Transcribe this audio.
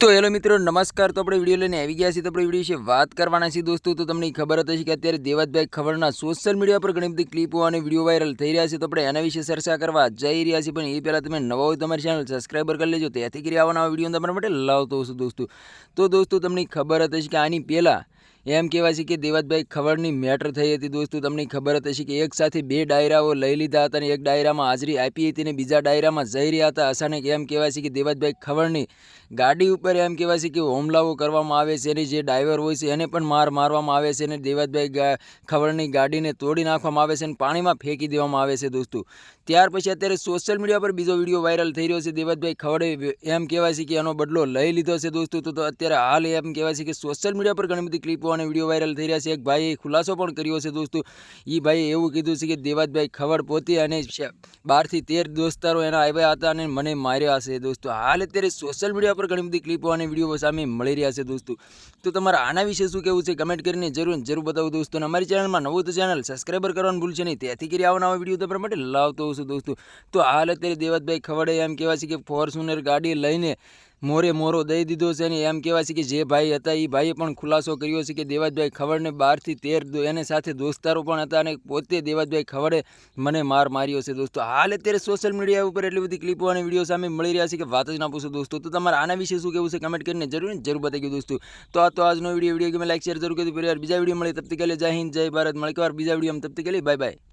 तो हेलो मित्रों नमस्कार। तो આપણે વિડીયો લઈને આવી ગયા છીએ। તો આપણે વિડીયો વિશે વાત કરવાના છીએ દોસ્તો। તો તમને ખબર જ હશે કે અત્યારે દેવતભાઈ ખવડના સોશિયલ મીડિયા પર ઘણી બધી ક્લિપો અને વિડીયો વાયરલ થઈ રહ્યા છે। તો આપણે એના વિશે ચર્ચા કરવા જઈ રહ્યા છીએ, પણ એ પહેલાં તમે નવા હોય તમારી ચેનલ સબસ્ક્રાઈબર કરી લેજો, તેથી કરી આવવાના વિડીયો તમારા માટે લાવતો હશું દોસ્તો। તો દોસ્તો તમને ખબર જ હશે કે આની પહેલાં એમ કહેવાય છે કે દેવતભાઈ ખવડની મેટર થઈ હતી દોસ્તો। તમને ખબર જ હશે કે એક સાથે બે ડાયરાઓ લઈ લીધા હતા અને એક ડાયરામાં હાજરી આપી હતી અને બીજા ડાયરામાં જઈ રહ્યા હતા। અચાનક એમ કહેવાય છે કે દેવતભાઈ ખવડની ગાડી ઉપર એમ કહેવાય છે કે હુમલાઓ કરવામાં આવે છે અને જે ડ્રાઈવર હોય છે એને પણ મારવામાં આવે છે અને દેવતભાઈ ખવડની ગાડીને તોડી નાખવામાં આવે છે અને પાણીમાં ફેંકી દેવામાં આવે છે દોસ્તો। ત્યાર પછી અત્યારે સોશિયલ મીડિયા પર બીજો વિડીયો વાયરલ થઈ રહ્યો છે। દેવતભાઈ ખવડે એમ કહેવાય છે કે એનો બદલો લઈ લીધો છે દોસ્તો। તો અત્યારે હાલ એમ કહેવાય છે કે સોશિયલ મીડિયા પર ઘણી બધી ક્લિપો અને વિડીયો વાયરલ થઈ રહ્યા છે। એક ભાઈએ ખુલાસો પણ કર્યો છે દોસ્તો। એ ભાઈએ એવું કીધું છે કે દેવતભાઈ ખવડ પોતે અને 12 થી 13 દોસ્તારો એના આવ્યા હતા અને મને માર્યા છે દોસ્તો। હાલ અત્યારે સોશિયલ મીડિયા પર ઘણી બધી ક્લિપો અને વિડીયો સામે મળી રહ્યા છે દોસ્તો। તો તમારા આના વિશે શું કહેવું છે કમેન્ટ કરીને જરૂર બતાવો દોસ્તો। અને અમારી ચેનલમાં નવું તો ચેનલ સબસ્ક્રાઈબર કરવાનું ભૂલશે નહીં, તેથી કરી આવવાના વિડીયો તમારા માટે લાવતો હશું દોસ્તો। તો હાલ અત્યારે દેવતભાઈ ખવડે એમ કહેવાય છે કે ફોર્ચ્યુનર ગાડી લઈને મોરો દઈ દીધો છે અને એમ કહેવાય છે કે જે ભાઈ હતા એ ભાઈએ પણ ખુલાસો કર્યો છે કે દેવતભાઈ ખવડને 12 થી 13 એને સાથે દોસ્તારો પણ હતા અને પોતે દેવતભાઈ ખવડે મને માર્યો છે દોસ્તો। હાલ અત્યારે સોશિયલ મીડિયા ઉપર એટલી બધી ક્લિપો અને વિડીયો સામે મળી રહ્યા છે કે વાત જ ના પૂછો દોસ્તો। તો તમારા આના વિશે શું કહેવું છે કમેન્ટ કરીને જરૂર બતાવી દોસ્તો। તો આજનો વિડીયો ગમે લાઈક શેર જરૂર કરી, બીજા વિડીયો મળે તબ તક કે लिए जय हिंद जय भारत। મળે એકવાર બીજા વિડીયોમાં, તબ તક કે लिए બાય બાય।